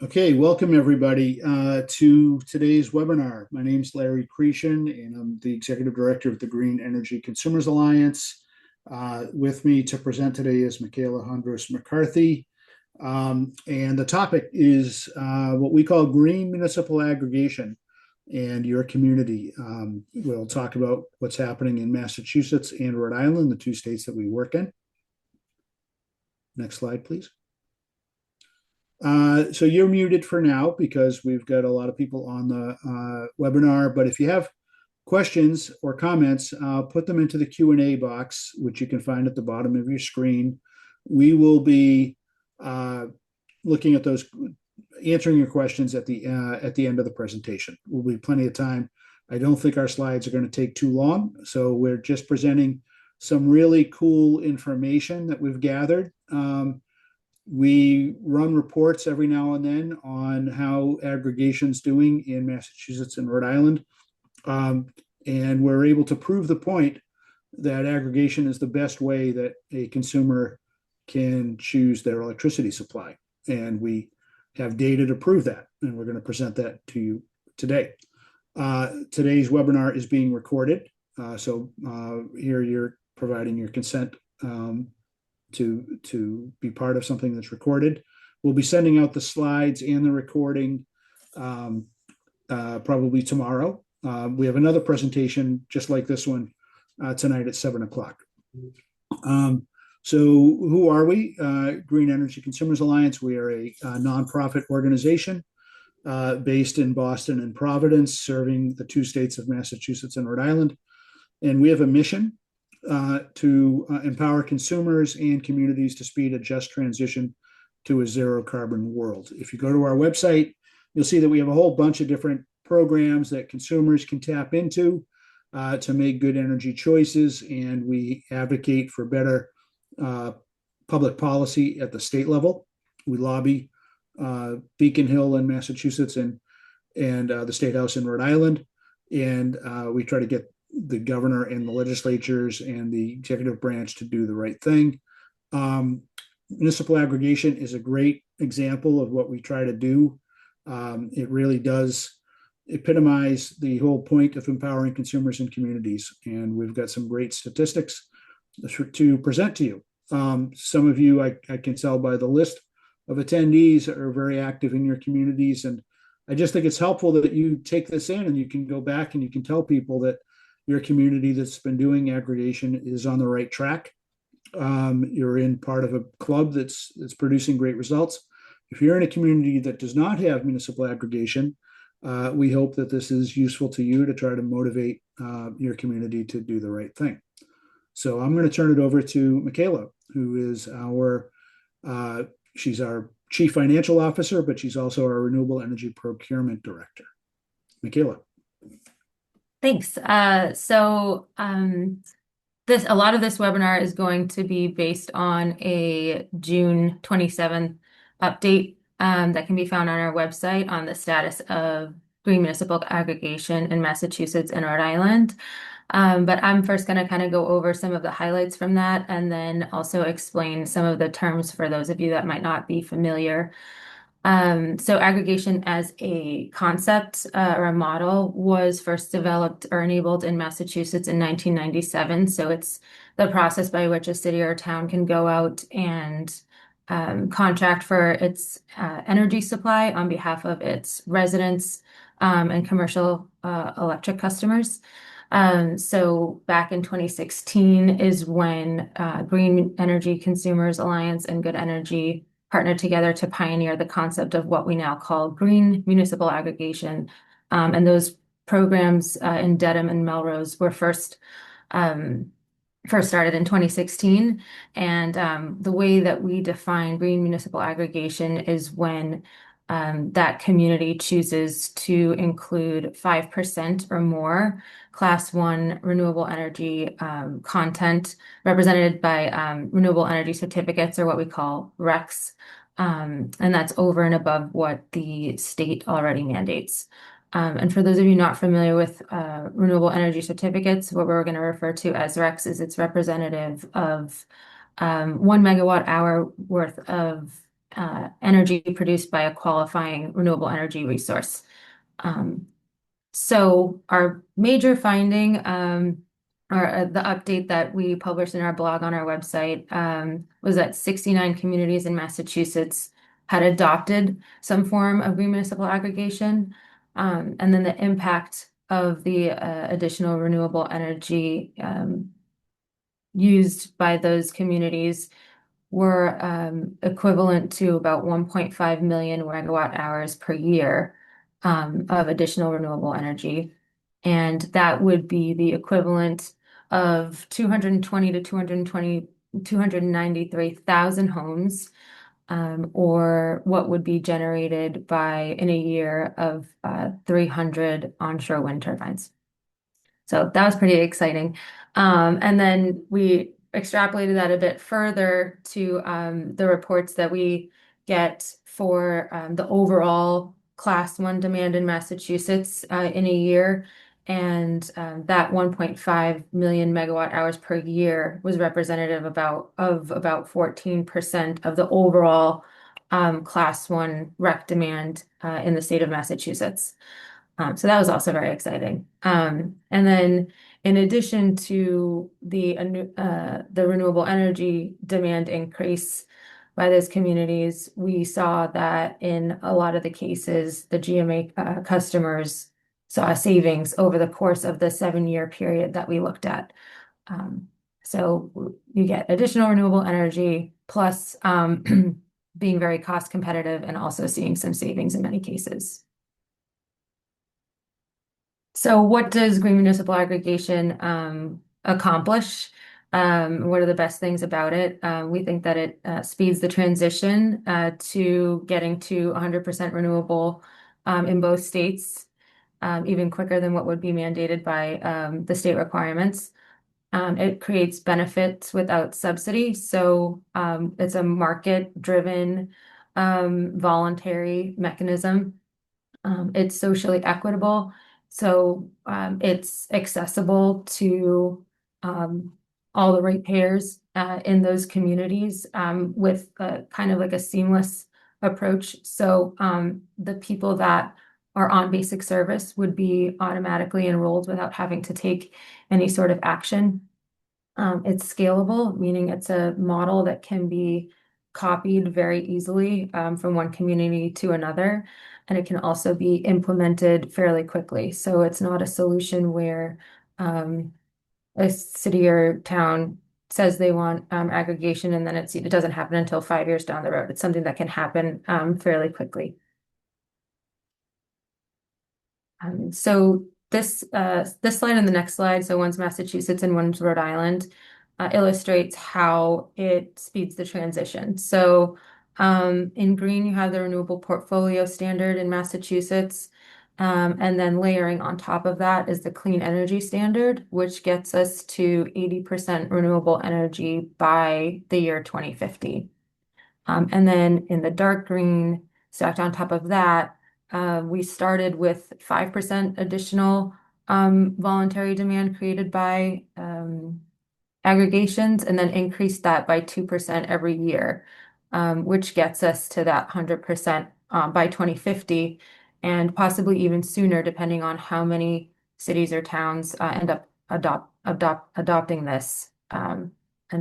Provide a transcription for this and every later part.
Okay, welcome everybody to today's webinar. My name is Larry Cretion, and I'm the Executive Director of the Green Energy Consumers Alliance. With me to present today is Michaela Hondros McCarthy. And the topic is what we call Green Municipal Aggregation and your community. We'll talk about what's happening in Massachusetts and Rhode Island, the two states that we work in. Next slide, please. So you're muted for now because we've got a lot of people on the webinar. But if you have questions or comments, put them into the Q&A box, which you can find at the bottom of your screen. We will be looking at those, answering your questions at the end of the presentation. Will be plenty of time. I don't think our slides are going to take too long, so we're just presenting some really cool information that we've gathered. We run reports every now and then on how aggregation's doing in Massachusetts and Rhode Island. And we're able to prove the point that aggregation is the best way that a consumer can choose their electricity supply. And we have data to prove that, and we're going to present that to you today. Today's webinar is being recorded. So here you're providing your consent to be part of something that's recorded. We'll be sending out the slides and the recording probably tomorrow. We have another presentation just like this one tonight at 7 o'clock. So who are we? Green Energy Consumers Alliance. We are a nonprofit organization based in Boston and Providence, serving the two states of Massachusetts and Rhode Island. And we have a mission to empower consumers and communities to speed a just transition to a zero carbon world. If you go to our website, you'll see that we have a whole bunch of different programs that consumers can tap into to make good energy choices, and we advocate for better public policy at the state level. We lobby Beacon Hill in Massachusetts and the State House in Rhode Island, and we try to get the governor and the legislatures and the executive branch to do the right thing. Municipal aggregation is a great example of what we try to do. It really does epitomize the whole point of empowering consumers and communities. And we've got some great statistics to present to you. Some of you, I can tell by the list of attendees, are very active in your communities. And I just think it's helpful that you take this in and you can go back and you can tell people that your community that's been doing aggregation is on the right track. You're in part of a club that's producing great results. If you're in a community that does not have municipal aggregation, we hope that this is useful to you to try to motivate your community to do the right thing. So I'm going to turn it over to Michaela, who is she's our Chief Financial Officer, but she's also our Renewable Energy Procurement Director. Michaela. Thanks. A lot of this webinar is going to be based on a June 27th update that can be found on our website on the status of Green Municipal Aggregation in Massachusetts and Rhode Island. But I'm first going to kind of go over some of the highlights from that and then also explain some of the terms for those of you that might not be familiar. So aggregation as a concept or a model was first developed or enabled in Massachusetts in 1997. So it's the process by which a city or town can go out and contract for its energy supply on behalf of its residents and commercial electric customers. So back in 2016 is when Green Energy Consumers Alliance and Good Energy partnered together to pioneer the concept of what we now call Green Municipal Aggregation. And those programs in Dedham and Melrose were first started in 2016. And the way that we define Green Municipal Aggregation is when that community chooses to include 5% or more Class 1 renewable energy content represented by renewable energy certificates, or what we call RECs. And that's over and above what the state already mandates. And for those of you not familiar with renewable energy certificates, what we're going to refer to as RECs is it's representative of 1 megawatt hour worth of energy produced by a qualifying renewable energy resource. Um, so our major finding, or the update that we published in our blog on our website, was that 69 communities in Massachusetts had adopted some form of green municipal aggregation. And then the impact of the additional renewable energy used by those communities were equivalent to about 1.5 million megawatt hours per year of additional renewable energy. And that would be the equivalent of 220 to 293,000 homes, or what would be generated by in a year of 300 onshore wind turbines. So that was pretty exciting. And then we extrapolated that a bit further to the reports that we get for the overall Class 1 demand in Massachusetts in a year. And that 1.5 million megawatt hours per year was representative of about 14% of the overall Class 1 rec demand in the state of Massachusetts. So that was also very exciting. And then in addition to the renewable energy demand increase by those communities, we saw that in a lot of the cases, the GMA customers saw savings over the course of the 7-year period that we looked at. So you get additional renewable energy plus being very cost competitive and also seeing some savings in many cases. So what does green municipal aggregation accomplish? What are the best things about it? We think that it speeds the transition to getting to 100% renewable in both states, even quicker than what would be mandated by the state requirements. It creates benefits without subsidy. So it's a market-driven voluntary mechanism. It's socially equitable, so it's accessible to all the ratepayers in those communities with kind of like a seamless approach. So the people that are on basic service would be automatically enrolled without having to take any sort of action. It's scalable, meaning it's a model that can be copied very easily from one community to another. And it can also be implemented fairly quickly. So it's not a solution where a city or town says they want aggregation and then it doesn't happen until 5 years down the road. It's something that can happen fairly quickly. So this slide and the next slide, so one's Massachusetts and one's Rhode Island, illustrates how it speeds the transition. So in green, you have the renewable portfolio standard in Massachusetts. And then layering on top of that is the clean energy standard, which gets us to 80% renewable energy by the year 2050. And then in the dark green, stacked on top of that, we started with 5% additional voluntary demand created by aggregations and then increased that by 2% every year, which gets us to that 100% by 2050 and possibly even sooner, depending on how many cities or towns end up adopting this. And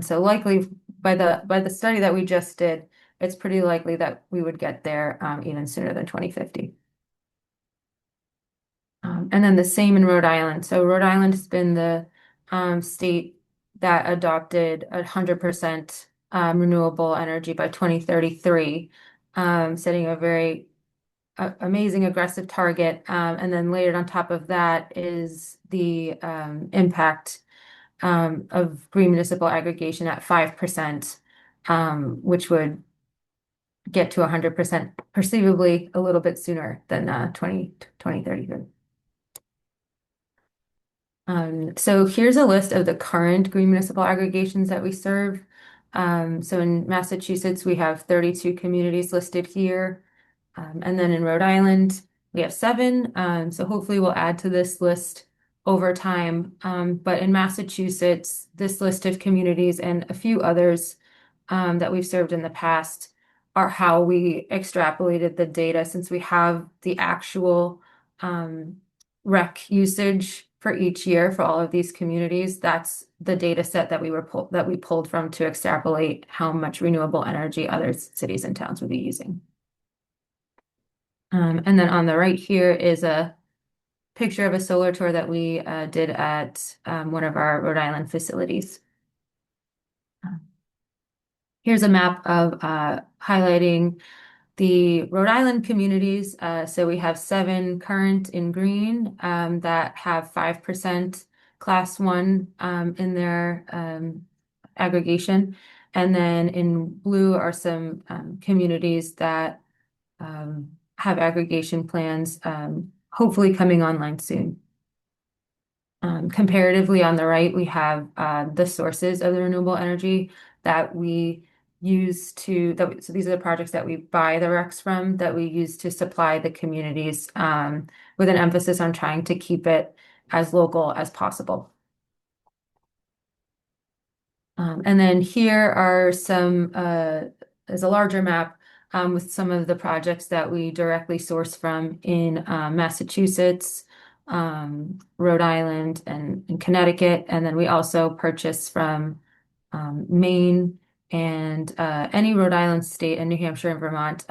so likely by the study that we just did, it's pretty likely that we would get there even sooner than 2050. And then the same in Rhode Island. So Rhode Island has been the state that adopted 100% renewable energy by 2033, setting a very amazing aggressive target. And then layered on top of that is the impact of green municipal aggregation at 5%, which would get to 100% perceivably a little bit sooner than 2033. So here's a list of the current green municipal aggregations that we serve. So in Massachusetts, we have 32 communities listed here. And then in Rhode Island, we have 7. So hopefully we'll add to this list over time. But in Massachusetts, this list of communities and a few others that we've served in the past are how we extrapolated the data since we have the actual rec usage for each year for all of these communities. That's the data set that we pulled from to extrapolate how much renewable energy other cities and towns would be using. And then on the right here is a picture of a solar tour that we did at one of our Rhode Island facilities. Here's a map of highlighting the Rhode Island communities. So we have 7 current in green that have 5% class 1 in their aggregation. And then in blue are some communities that have aggregation plans, hopefully coming online soon. Comparatively on the right, we have the sources of the renewable energy that we use so these are the projects that we buy the RECs from that we use to supply the communities with an emphasis on trying to keep it as local as possible. And then here are there's a larger map with some of the projects that we directly source from in Massachusetts, Rhode Island, and Connecticut. And then we also purchase from Maine and any Rhode Island state and New Hampshire and Vermont.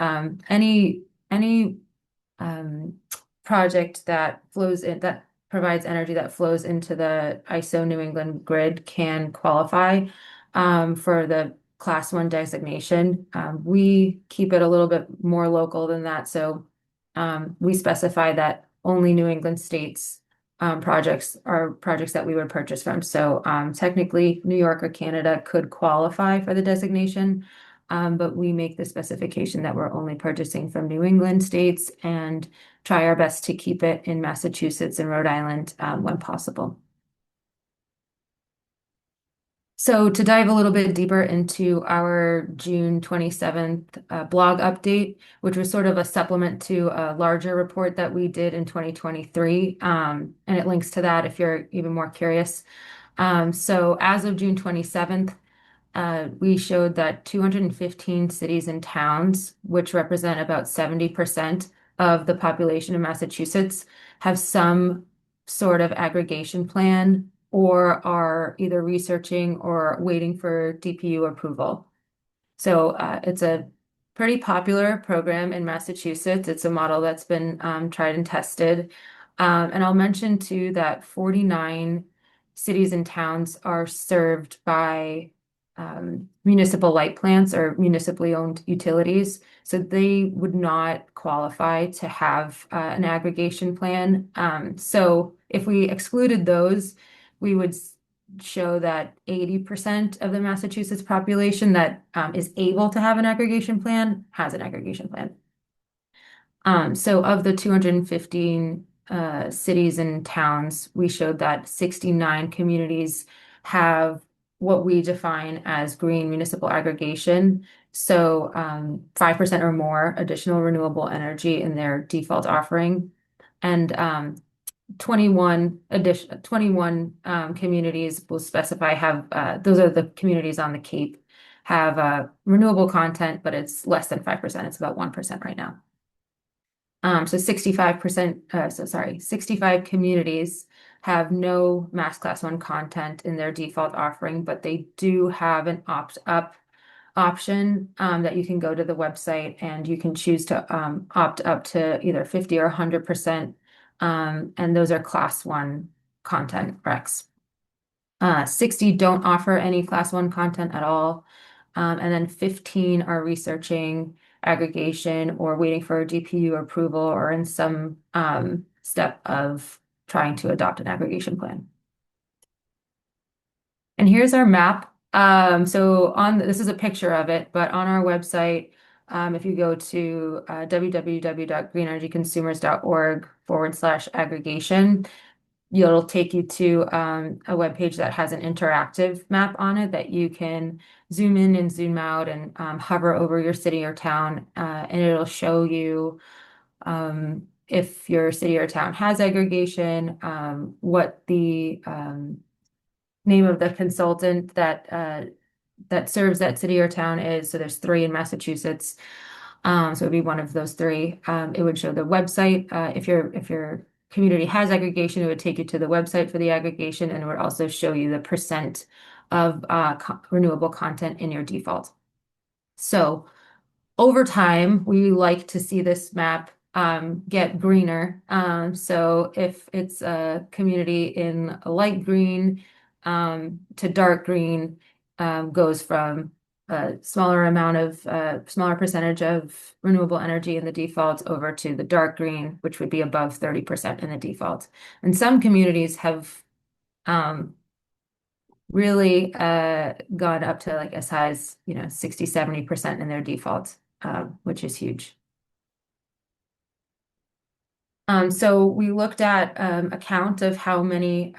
Any project that provides energy that flows into the ISO New England grid can qualify for the class 1 designation. We keep it a little bit more local than that. So we specify that only New England states projects are projects that we would purchase from. So technically, New York or Canada could qualify for the designation, but we make the specification that we're only purchasing from New England states and try our best to keep it in Massachusetts and Rhode Island when possible. So to dive a little bit deeper into our June 27th blog update, which was sort of a supplement to a larger report that we did in 2023, and it links to that if you're even more curious. So as of June 27th, we showed that 215 cities and towns, which represent about 70% of the population of Massachusetts, have some sort of aggregation plan or are either researching or waiting for DPU approval. So it's a pretty popular program in Massachusetts. It's a model that's been tried and tested. And I'll mention too that 49 cities and towns are served by municipal light plants or municipally owned utilities. So they would not qualify to have an aggregation plan. So if we excluded those, we would show that 80% of the Massachusetts population that is able to have an aggregation plan has an aggregation plan. So of the 215 cities and towns, we showed that 69 communities have what we define as green municipal aggregation. So 5% or more additional renewable energy in their default offering. And 21 communities will specify those are the communities on the Cape have renewable content, but it's less than 5%. It's about 1% right now. So 65 communities have no Mass Class 1 content in their default offering, but they do have an opt-up option that you can go to the website and you can choose to opt up to either 50 or 100%. And those are Class 1 content recs. 60 don't offer any Class 1 content at all. And then 15 are researching aggregation or waiting for a DPU approval or in some step of trying to adopt an aggregation plan. And here's our map. This is a picture of it, but on our website, if you go to www.greenenergyconsumers.org/aggregation, it'll take you to a web page that has an interactive map on it that you can zoom in and zoom out and hover over your city or town, and it'll show you if your city or town has aggregation, what the name of the consultant that that serves that city or town is. So there's three in Massachusetts. So it'd be one of those three. It would show the website. If your community has aggregation, it would take you to the website for the aggregation, and it would also show you the percent of renewable content in your default. So over time, we like to see this map get greener. So if it's a community in a light green to dark green, goes from a smaller percentage of renewable energy in the default over to the dark green, which would be above 30% in the default. And some communities have um, really gone up to like as high as 60, 70% in their default, which is huge. So we looked at a count of how many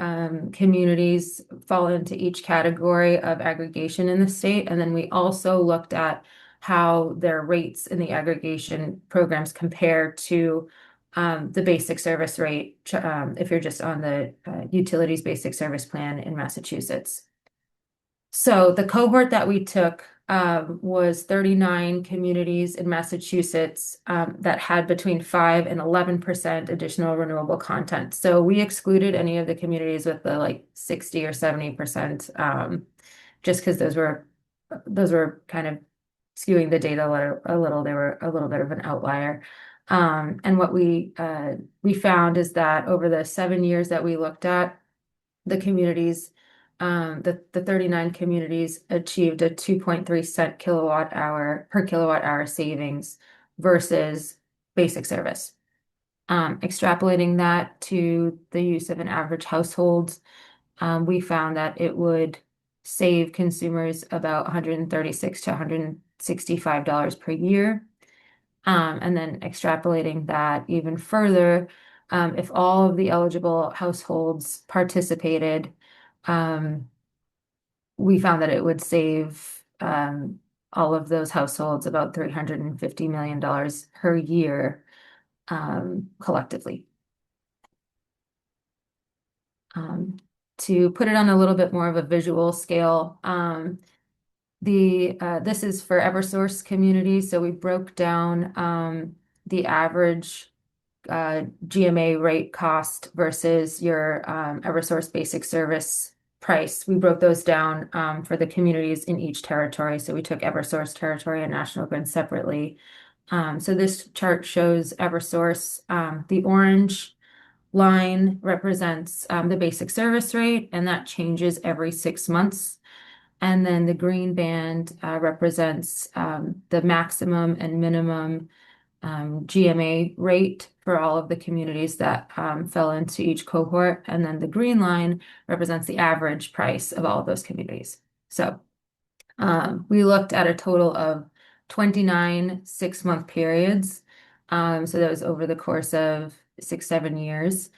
communities fall into each category of aggregation in the state, and then we also looked at how their rates in the aggregation programs compare to the basic service rate if you're just on the utilities basic service plan in Massachusetts. So the cohort that we took was 39 communities in Massachusetts that had between 5 and 11% additional renewable content. So we excluded any of the communities with the like 60 or 70%, just because those were kind of skewing the data a little. They were a little bit of an outlier. And what we found is that over the 7 years that we looked at, the communities, the 39 communities achieved a 2.3 cent kilowatt hour per kilowatt hour savings versus basic service. Extrapolating that to the use of an average household, we found that it would save consumers about $136 to $165 per year. And then extrapolating that even further, if all of the eligible households participated, we found that it would save all of those households about $350 million per year collectively. To put it on a little bit more of a visual scale, this is for Eversource communities. So we broke down the average GMA rate cost versus your Eversource basic service price. We broke those down for the communities in each territory. So we took Eversource territory and National Grid separately. So this chart shows Eversource. The orange line represents the basic service rate, and that changes every 6 months. And then the green band represents the maximum and minimum GMA rate for all of the communities that fell into each cohort. And then the green line represents the average price of all of those communities. So we looked at a total of 29 6-month periods. So that was over the course of 6, 7 years.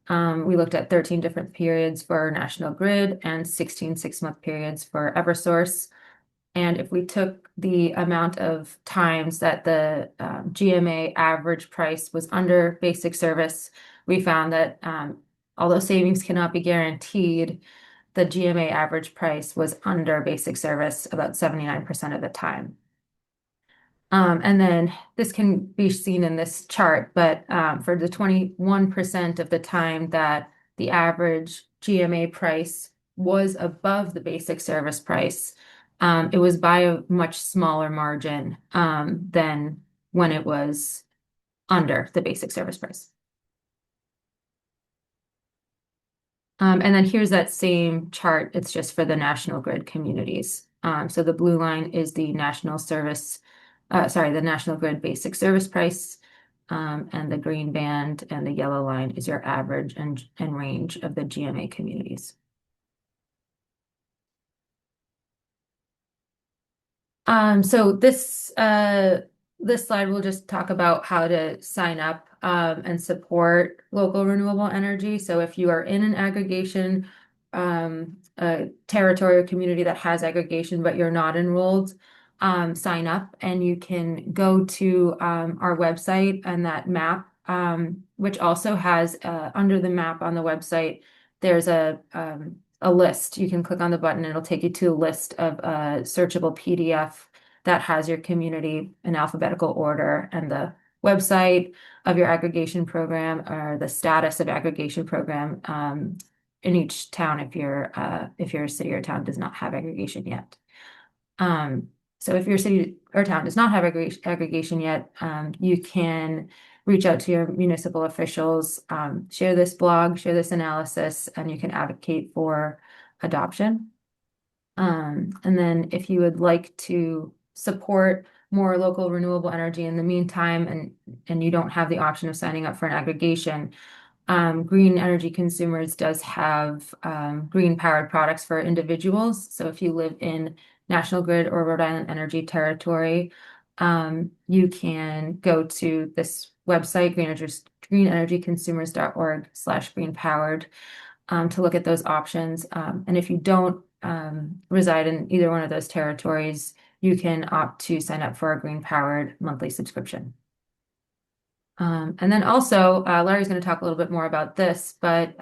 We looked at 13 different periods for National Grid and 16 6-month periods for Eversource. And if we took the amount of times that the GMA average price was under basic service, we found that although savings cannot be guaranteed, the GMA average price was under basic service about 79% of the time. And then this can be seen in this chart, but for the 21% of the time that the average GMA price was above the basic service price, it was by a much smaller margin than when it was under the basic service price. And then here's that same chart. It's just for the National Grid communities. So the blue line is the the National Grid basic service price. And the green band and the yellow line is your average and range of the GMA communities. So this slide will just talk about how to sign up and support local renewable energy. So if you are in an aggregation a territory or community that has aggregation, but you're not enrolled, sign up and you can go to our website and that map, which also has under the map on the website, there's a a list. You can click on the button, and it'll take you to a list of a searchable PDF that has your community in alphabetical order and the website of your aggregation program or the status of aggregation program in each town if your city or town does not have aggregation yet. So if your city or town does not have aggregation yet, you can reach out to your municipal officials, share this blog, share this analysis, and you can advocate for adoption. And then if you would like to support more local renewable energy in the meantime, and you don't have the option of signing up for an aggregation, Green Energy Consumers does have green powered products for individuals. So if you live in National Grid or Rhode Island Energy Territory, you can go to this website, greenenergyconsumers.org/green powered, to look at those options. And if you don't reside in either one of those territories, you can opt to sign up for a green powered monthly subscription. And then also, Larry's going to talk a little bit more about this, but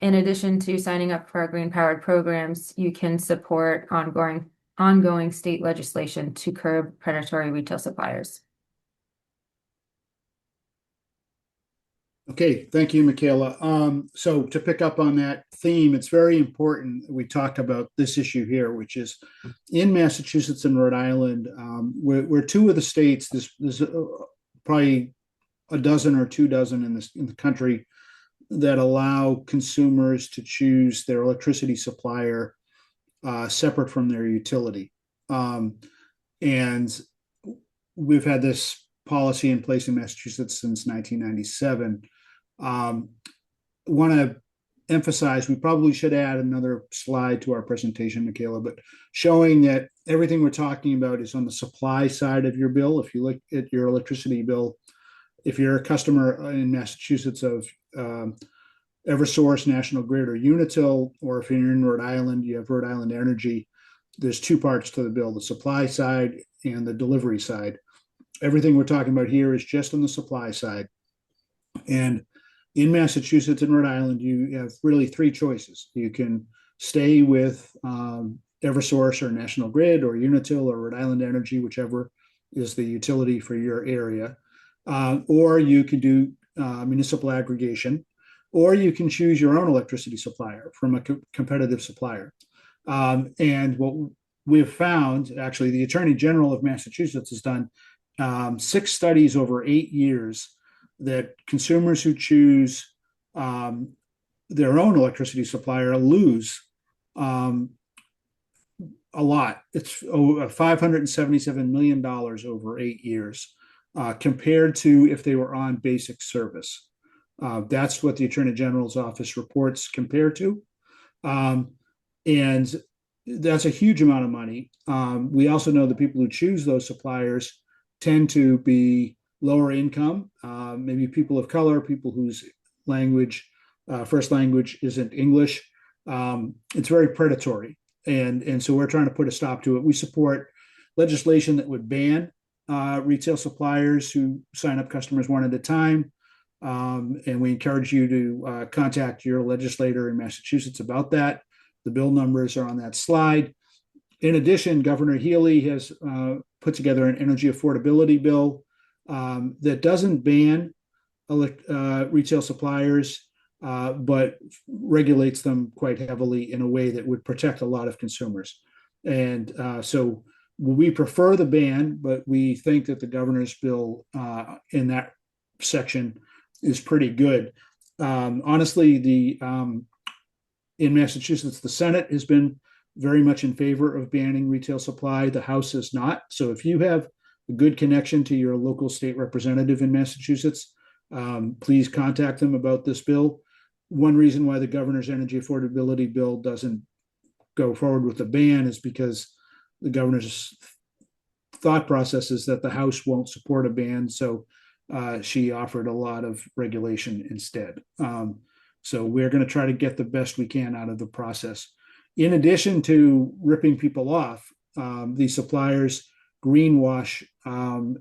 in addition to signing up for our green powered programs, you can support ongoing state legislation to curb predatory retail suppliers. Okay, thank you, Michaela. So to pick up on that theme, it's very important we talked about this issue here, which is in Massachusetts and Rhode Island, we're two of the states. There's probably a dozen or 2 dozen in the country that allow consumers to choose their electricity supplier separate from their utility. And we've had this policy in place in Massachusetts since 1997. Want to emphasize, we probably should add another slide to our presentation, Michaela, but showing that everything we're talking about is on the supply side of your bill. If you look at your electricity bill, if you're a customer in Massachusetts of Eversource, National Grid, or Unitil, or if you're in Rhode Island, you have Rhode Island Energy, there's 2 parts to the bill, the supply side and the delivery side. Everything we're talking about here is just on the supply side. And in Massachusetts and Rhode Island, you have really 3 choices. You can stay with Eversource or National Grid or Unitil or Rhode Island Energy, whichever is the utility for your area. Or you could do municipal aggregation, or you can choose your own electricity supplier from a competitive supplier. And what we've found, actually, the Attorney General of Massachusetts has done 6 studies over 8 years that consumers who choose their own electricity supplier lose a lot. It's $577 million over 8 years. Compared to if they were on basic service. That's what the Attorney General's office reports compare to. And that's a huge amount of money. We also know the people who choose those suppliers tend to be lower income, maybe people of color, people whose first language isn't English. It's very predatory. And so we're trying to put a stop to it. We support legislation that would ban retail suppliers who sign up customers one at a time. And we encourage you to contact your legislator in Massachusetts about that. The bill numbers are on that slide. In addition, Governor Healy has put together an energy affordability bill that doesn't ban retail suppliers, but regulates them quite heavily in a way that would protect a lot of consumers. And so we prefer the ban, but we think that the governor's bill in that section is pretty good. Honestly, in Massachusetts, the Senate has been very much in favor of banning retail supply. The House is not. So if you have a good connection to your local state representative in Massachusetts, please contact them about this bill. One reason why the governor's energy affordability bill doesn't go forward with the ban is because the governor's thought process is that the House won't support a ban, so she offered a lot of regulation instead. So we're going to try to get the best we can out of the process. In addition to ripping people off, these suppliers greenwash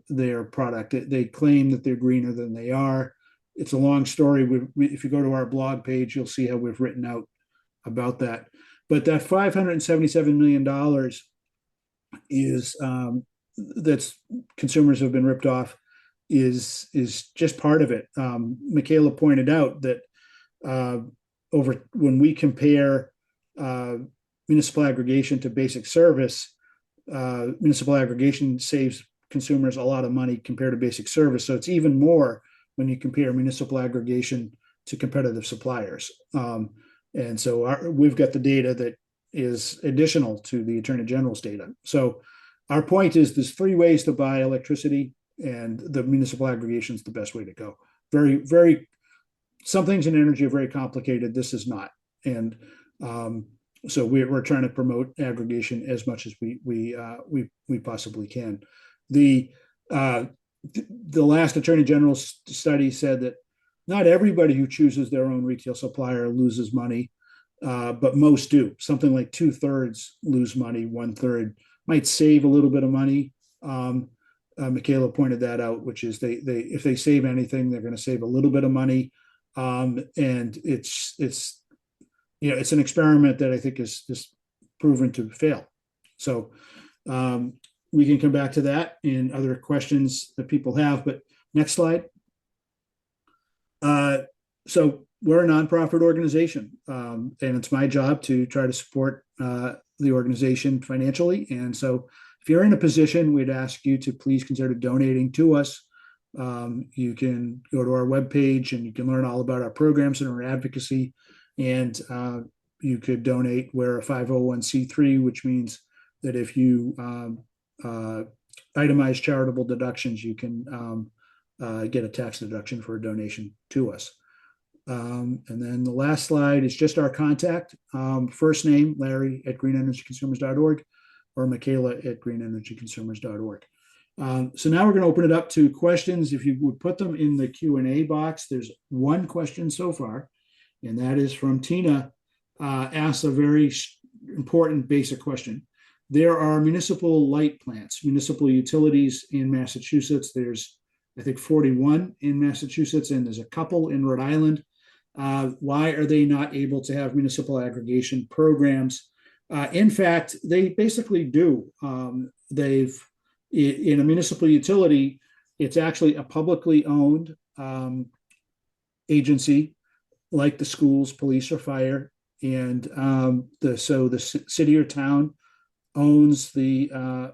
their product. They claim that they're greener than they are. It's a long story. If you go to our blog page, you'll see how we've written out about that. But that $577 million is that's consumers have been ripped off is just part of it. Michaela pointed out that over when we compare municipal aggregation to basic service, municipal aggregation saves consumers a lot of money compared to basic service. So it's even more when you compare municipal aggregation to competitive suppliers. And so we've got the data that is additional to the Attorney General's data. So our point is there's three ways to buy electricity, and the municipal aggregation is the best way to go. Very, very, some things in energy are very complicated. This is not. And so we're trying to promote aggregation as much as we possibly can. The last Attorney General's study said that not everybody who chooses their own retail supplier loses money, but most do. Something like 2/3 lose money, 1/3 might save a little bit of money. Michaela pointed that out, which is they if they save anything, they're going to save a little bit of money, and it's it's an experiment that I think is proven to fail. So we can come back to that and other questions that people have. But next slide. So we're a nonprofit organization, and it's my job to try to support the organization financially. And so if you're in a position, we'd ask you to please consider donating to us. You can go to our webpage and you can learn all about our programs and our advocacy. And you could donate. We're a 501c3, which means that if you itemize charitable deductions, you can get a tax deduction for a donation to us. And then the last slide is just our contact. First name, Larry at greenenergyconsumers.org or Michaela at greenenergyconsumers.org. So now we're going to open it up to questions. If you would put them in the Q&A box, there's one question so far, and that is from Tina, asks a very important basic question. There are municipal light plants, municipal utilities in Massachusetts. There's, I think, 41 in Massachusetts, and there's a couple in Rhode Island. Why are they not able to have municipal aggregation programs? In fact, they basically do. In a municipal utility, it's actually a publicly owned agency like the schools, police, or fire. And the city or town owns the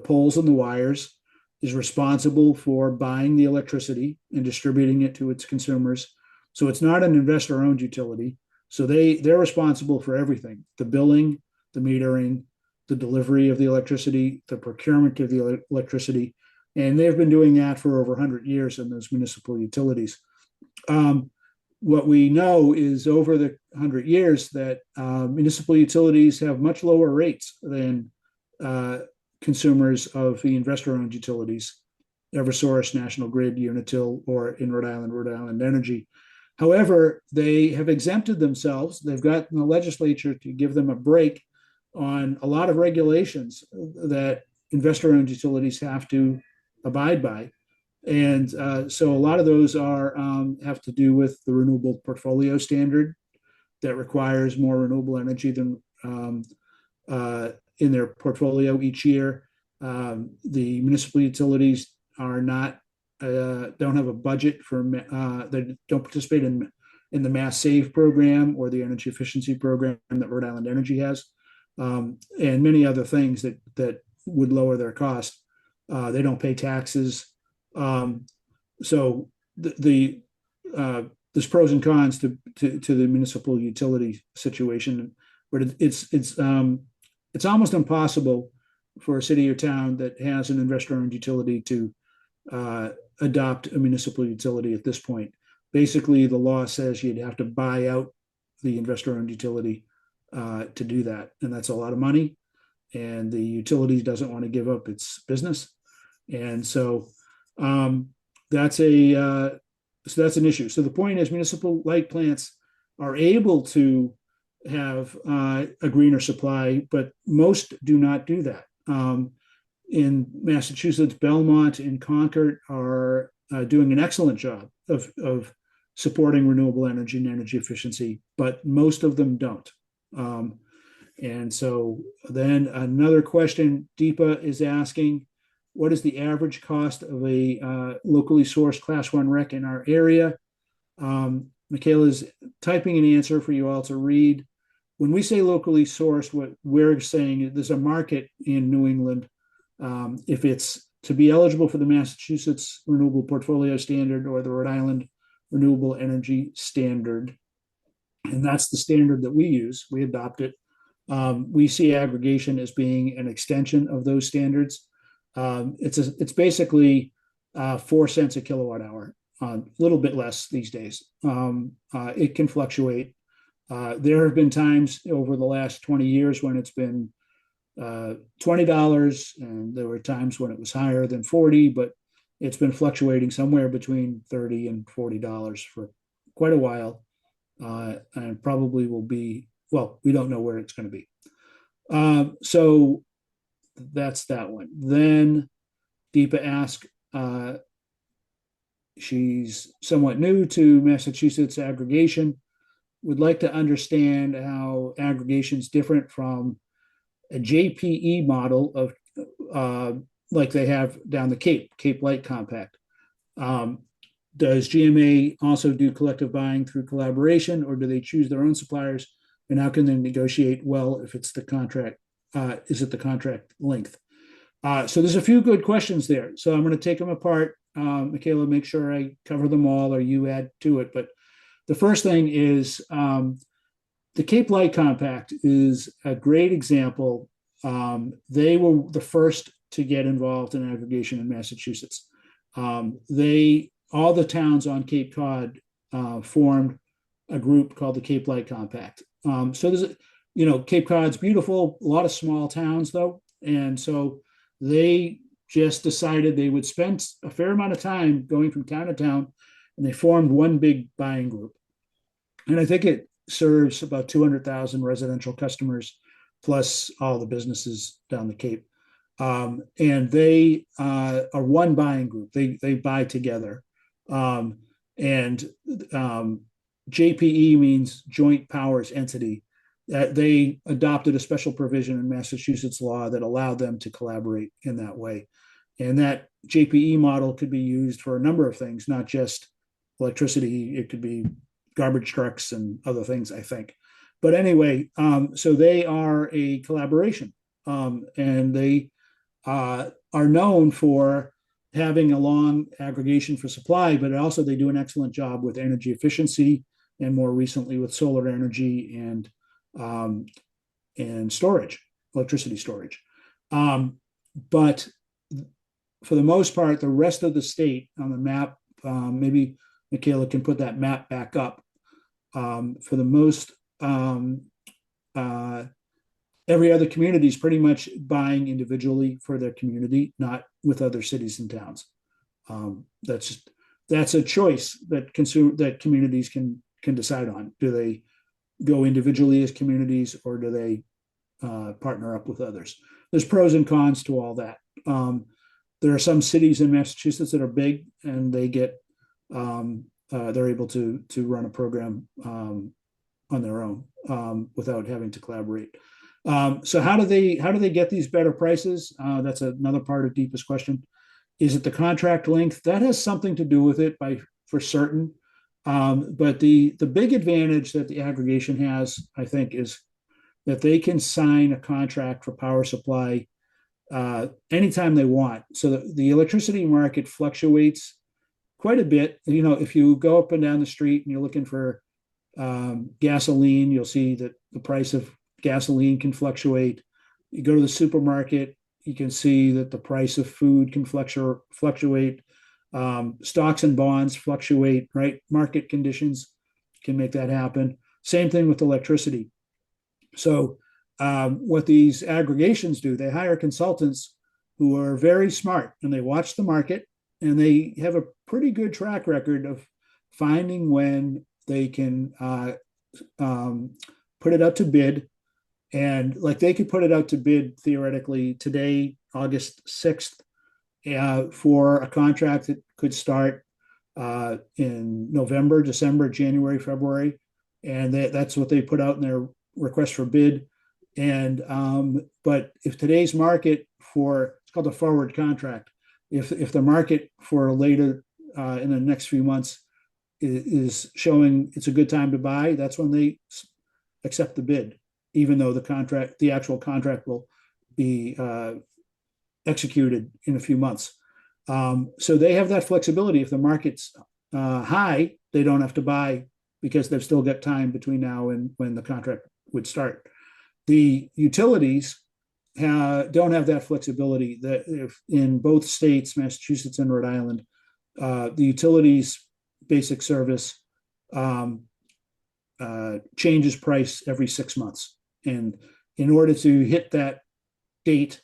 poles and the wires, is responsible for buying the electricity and distributing it to its consumers. So it's not an investor-owned utility. So they're responsible for everything: the billing, the metering, the delivery of the electricity, the procurement of the electricity. And they've been doing that for over 100 years in those municipal utilities. What we know is over the 100 years that municipal utilities have much lower rates than consumers of the investor-owned utilities, Eversource, National Grid, Unitil, or in Rhode Island Energy. However, they have exempted themselves. They've gotten the legislature to give them a break on a lot of regulations that investor-owned utilities have to abide by. And so a lot of those are have to do with the renewable portfolio standard that requires more renewable energy than in their portfolio each year. The municipal utilities are not don't have a budget for they don't participate in the Mass Save program or the energy efficiency program that Rhode Island Energy has, and many other things that would lower their cost. They don't pay taxes. So there's pros and cons to the municipal utility situation, but it's almost impossible for a city or town that has an investor-owned utility to adopt a municipal utility at this point. Basically, the law says you'd have to buy out the investor-owned utility to do that, and that's a lot of money, and the utility doesn't want to give up its business, and so that's an issue. So the point is, municipal light plants are able to have a greener supply, but most do not do that. In Massachusetts, Belmont and Concord are doing an excellent job of supporting renewable energy and energy efficiency, but most of them don't. And so then another question Deepa is asking, what is the average cost of a locally sourced class one rec in our area? Michaela's typing an answer for you all to read. When we say locally sourced, what we're saying is there's a market in New England. If it's to be eligible for the Massachusetts Renewable Portfolio Standard or the Rhode Island Renewable Energy Standard, and that's the standard that we use, we adopt it. We see aggregation as being an extension of those standards. It's basically 4 cents a kilowatt hour, a little bit less these days. It can fluctuate. There have been times over the last 20 years when it's been $20, and there were times when it was higher than 40, but it's been fluctuating somewhere between $30 and $40 for quite a while, and probably will be, well, we don't know where it's going to be. So that's that one. Then Deepa asked, she's somewhat new to Massachusetts aggregation, would like to understand how aggregation is different from a JPE model of like they have down the Cape Light Compact. Does GMA also do collective buying through collaboration, or do they choose their own suppliers? And how can they negotiate well if it's the contract? Is it the contract length? So there's a few good questions there. So I'm going to take them apart. Michaela, make sure I cover them all, or you add to it. But the first thing is the Cape Light Compact is a great example. They were the first to get involved in aggregation in Massachusetts. All the towns on Cape Cod formed a group called the Cape Light Compact. So there's, Cape Cod's beautiful, a lot of small towns though. And so they just decided they would spend a fair amount of time going from town to town, and they formed one big buying group. And I think it serves about 200,000 residential customers, plus all the businesses down the Cape. And they are one buying group. They buy together. And JPE means Joint Powers Entity. They adopted a special provision in Massachusetts law that allowed them to collaborate in that way. And that JPE model could be used for a number of things, not just electricity. It could be garbage trucks and other things, I think. But anyway, so they are a collaboration, and they are known for having a long aggregation for supply, but also they do an excellent job with energy efficiency, and more recently with solar energy and storage, electricity storage. But for the most part, the rest of the state on the map, maybe Michaela can put that map back up. For the most, every other community is pretty much buying individually for their community, not with other cities and towns. That's a choice that communities can decide on. Do they go individually as communities, or do they partner up with others? There's pros and cons to all that. There are some cities in Massachusetts that are big, and they get they're able to run a program on their own without having to collaborate. So how do they get these better prices? That's another part of Deepa's question. Is it the contract length? That has something to do with it for certain. But the big advantage that the aggregation has, I think, is that they can sign a contract for power supply anytime they want. So the electricity market fluctuates quite a bit. If you go up and down the street and you're looking for gasoline, you'll see that the price of gasoline can fluctuate. You go to the supermarket, you can see that the price of food can fluctuate. Stocks and bonds fluctuate, right? Market conditions can make that happen. Same thing with electricity. So what these aggregations do, they hire consultants who are very smart, and they watch the market, and they have a pretty good track record of finding when they can put it out to bid. And like they could put it out to bid theoretically today, August 6th, for a contract that could start in November, December, January, February, and that's what they put out in their request for bid. And but if today's market for, it's called a forward contract, if the market for later in the next few months is showing it's a good time to buy, that's when they accept the bid, even though the actual contract will be executed in a few months. So they have that flexibility. If the market's high, they don't have to buy because they've still got time between now and when the contract would start. The utilities don't have that flexibility. That if in both states, Massachusetts and Rhode Island, the utilities basic service changes price every 6 months, and in order to hit that date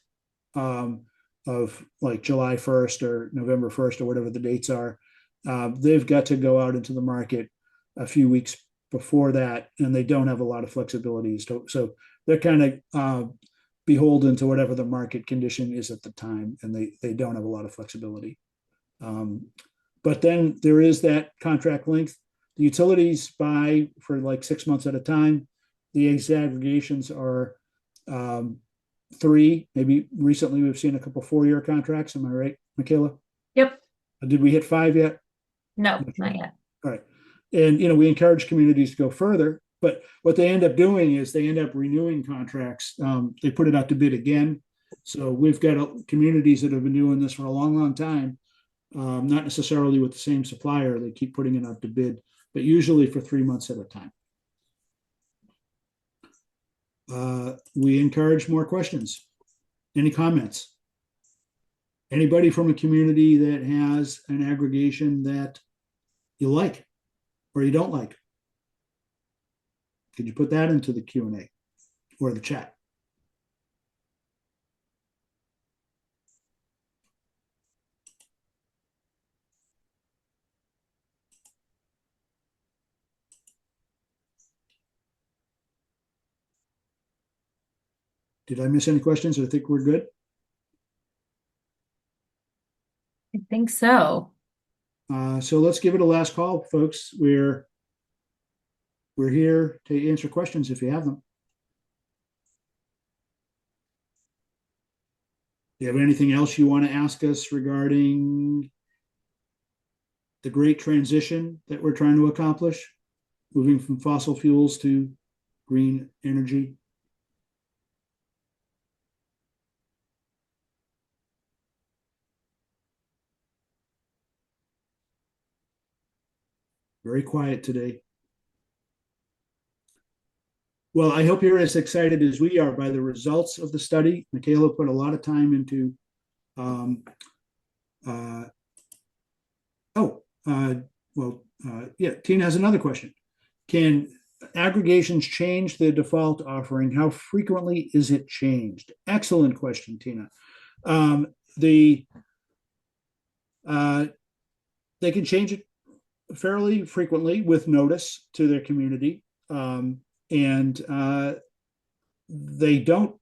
of like July 1st or November 1st or whatever the dates are, they've got to go out into the market a few weeks before that, and they don't have a lot of flexibility. So they're kind of beholden to whatever the market condition is at the time, and they don't have a lot of flexibility. But then there is that contract length. The utilities buy for like 6 months at a time. The aggregations are 3. Maybe recently we've seen a couple 4-year contracts. Am I right, Michaela? Yep. Did we hit 5 yet? No, not yet. All right. And, we encourage communities to go further, but what they end up doing is they end up renewing contracts. They put it out to bid again. So we've got communities that have been doing this for a long, long time, not necessarily with the same supplier. They keep putting it out to bid, but usually for 3 months at a time. We encourage more questions. Any comments? Anybody from a community that has an aggregation that you like or you don't like? Could you put that into the Q&A or the chat? Did I miss any questions? I think we're good. I think so. So let's give it a last call, folks. We're here to answer questions if you have them. Do you have anything else you want to ask us regarding the great transition that we're trying to accomplish, moving from fossil fuels to green energy? Very quiet today. Well, I hope you're as excited as we are by the results of the study. Michaela put a lot of time into yeah, Tina has another question. Can aggregations change the default offering? How frequently is it changed? Excellent question, Tina. They can change it fairly frequently with notice to their community, and they don't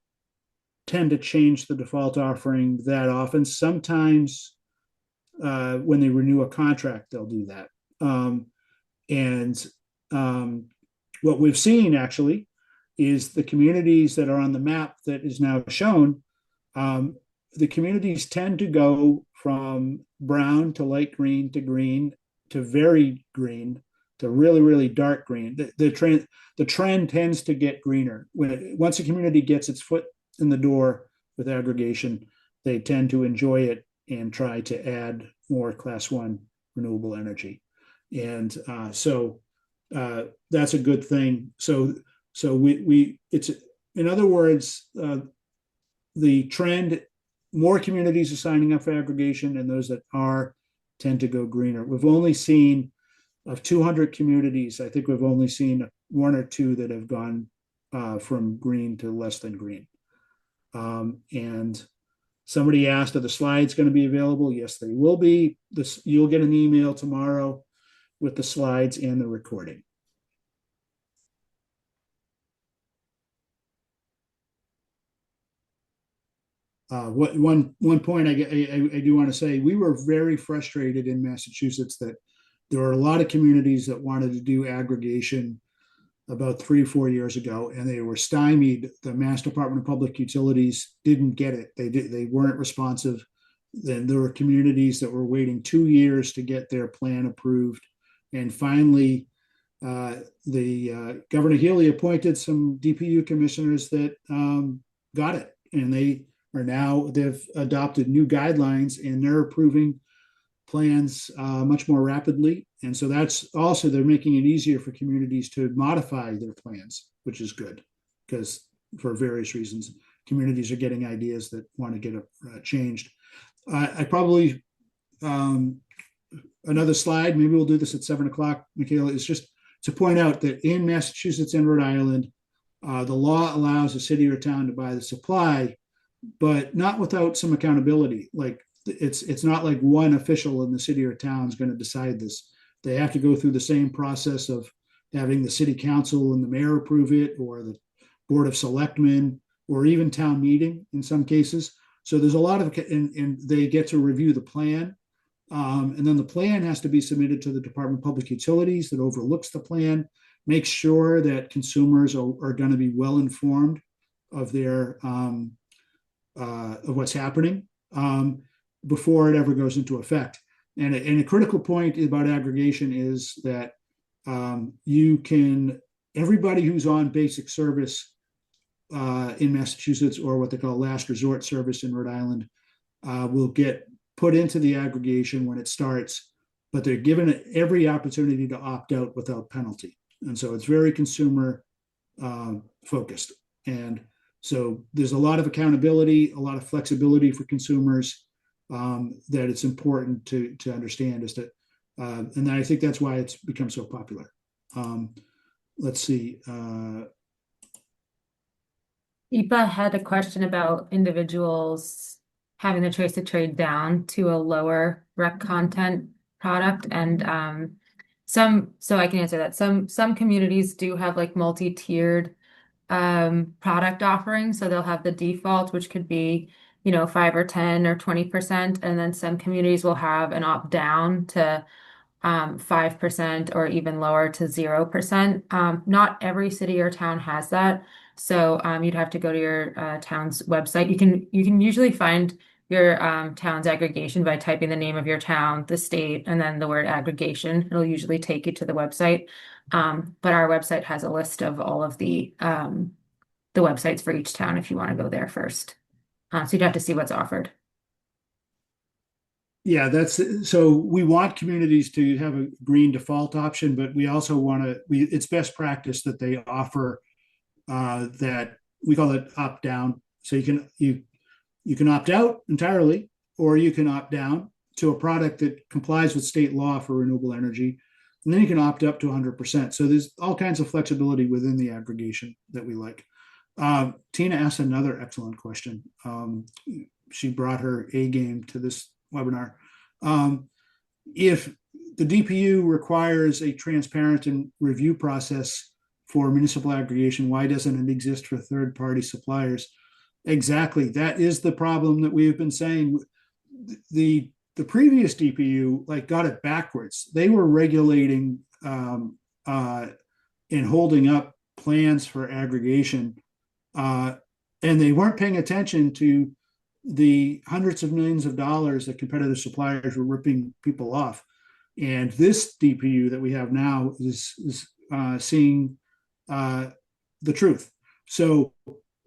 tend to change the default offering that often. Sometimes when they renew a contract, they'll do that. And what we've seen actually is the communities that are on the map that is now shown, the communities tend to go from brown to light green to green to very green to really, really dark green. The trend tends to get greener. Once a community gets its foot in the door with aggregation, they tend to enjoy it and try to add more class 1 renewable energy. And so that's a good thing. So it's, in other words, the trend, more communities are signing up for aggregation, and those that are tend to go greener. We've only seen, of 200 communities, I think we've only seen 1 or 2 that have gone from green to less than green. And somebody asked, are the slides going to be available? Yes, they will be. You'll get an email tomorrow with the slides and the recording. One point I do want to say, we were very frustrated in Massachusetts that there are a lot of communities that wanted to do aggregation about 3 or 4 years ago, and they were stymied. The Mass Department of Public Utilities didn't get it. They weren't responsive. Then there were communities that were waiting 2 years to get their plan approved, and finally, the Governor Healy appointed some DPU commissioners that got it, and they've adopted new guidelines, and they're approving plans much more rapidly. And so that's also, they're making it easier for communities to modify their plans, which is good, because for various reasons, communities are getting ideas that want to get changed. I probably, another slide, maybe we'll do this at 7 o'clock, Michaela, is just to point out that in Massachusetts and Rhode Island, the law allows a city or town to buy the supply, but not without some accountability. Like, it's not like one official in the city or town is going to decide this. They have to go through the same process of having the city council and the mayor approve it, or the board of selectmen, or even town meeting in some cases. So there's a lot of, and they get to review the plan. And then the plan has to be submitted to the Department of Public Utilities that overlooks the plan, makes sure that consumers are going to be well informed of their of what's happening before it ever goes into effect. And a critical point about aggregation is that everybody who's on basic service in Massachusetts, or what they call last resort service in Rhode Island, will get put into the aggregation when it starts, but they're given every opportunity to opt out without penalty. And so it's very consumer focused. And so there's a lot of accountability, a lot of flexibility for consumers that it's important to understand, is that, and I think that's why it's become so popular. Let's see. Deepa had a question about individuals having the choice to trade down to a lower rec content product, and so I can answer that. Some communities do have like multi-tiered product offerings, so they'll have the default, which could be 5 or 10 or 20%, and then some communities will have an opt down to 5% or even lower to 0%. Not every city or town has that, so you'd have to go to your town's website. You can usually find your town's aggregation by typing the name of your town, the state, and then the word aggregation. It'll usually take you to the website. But our website has a list of all of the websites for each town if you want to go there first. So you'd have to see what's offered. Yeah, so we want communities to have a green default option, but we also want it's best practice that they offer that, we call it opt down. So you can opt out entirely, or you can opt down to a product that complies with state law for renewable energy, and then you can opt up to 100%. So there's all kinds of flexibility within the aggregation that we like. Tina asked another excellent question. She brought her A game to this webinar. If the DPU requires a transparent and review process for municipal aggregation, why doesn't it exist for third-party suppliers? Exactly. That is the problem that we've been saying. The previous DPU got it backwards. They were regulating and holding up plans for aggregation, and they weren't paying attention to the hundreds of millions of dollars that competitive suppliers were ripping people off. And this DPU that we have now is seeing the truth. So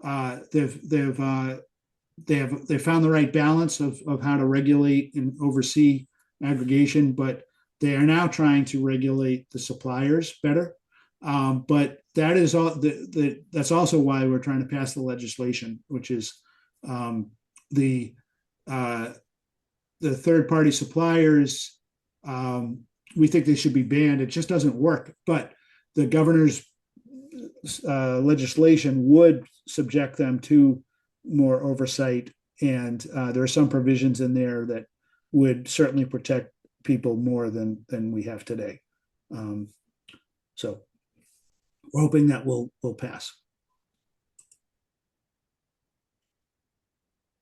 they've found the right balance of how to regulate and oversee aggregation, but they are now trying to regulate the suppliers better. But that is all. That's also why we're trying to pass the legislation, which is the third-party suppliers. We think they should be banned. It just doesn't work. But the governor's legislation would subject them to more oversight, and there are some provisions in there that would certainly protect people more than we have today. So we're hoping that will pass.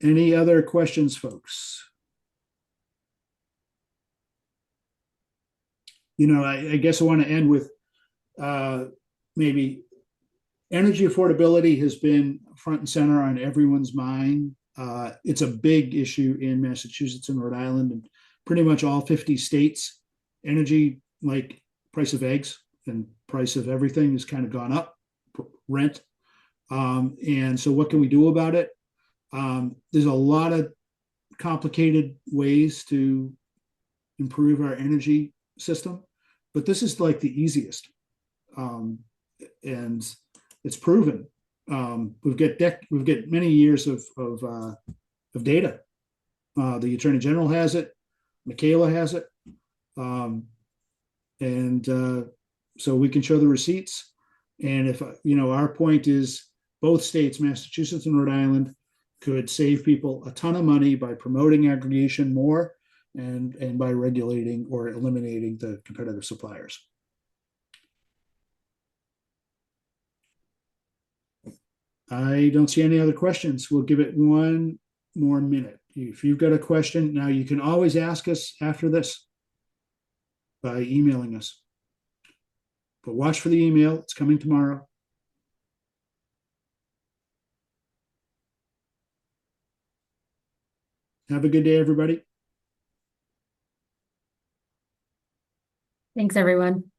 Any other questions, folks? I guess I want to end with maybe energy affordability has been front and center on everyone's mind. It's a big issue in Massachusetts and Rhode Island and pretty much all 50 states. Energy, like price of eggs and price of everything, has kind of gone up, rent. And so, what can we do about it? There's a lot of complicated ways to improve our energy system, but this is like the easiest. Um, and it's proven. We've got many years of data. The Attorney General has it. Michaela has it, and so we can show the receipts. And if our point is both states, Massachusetts and Rhode Island, could save people a ton of money by promoting aggregation more and by regulating or eliminating the competitive suppliers. I don't see any other questions. We'll give it one more minute. If you've got a question, now you can always ask us after this by emailing us. But watch for the email. It's coming tomorrow. Have a good day, everybody. Thanks, everyone.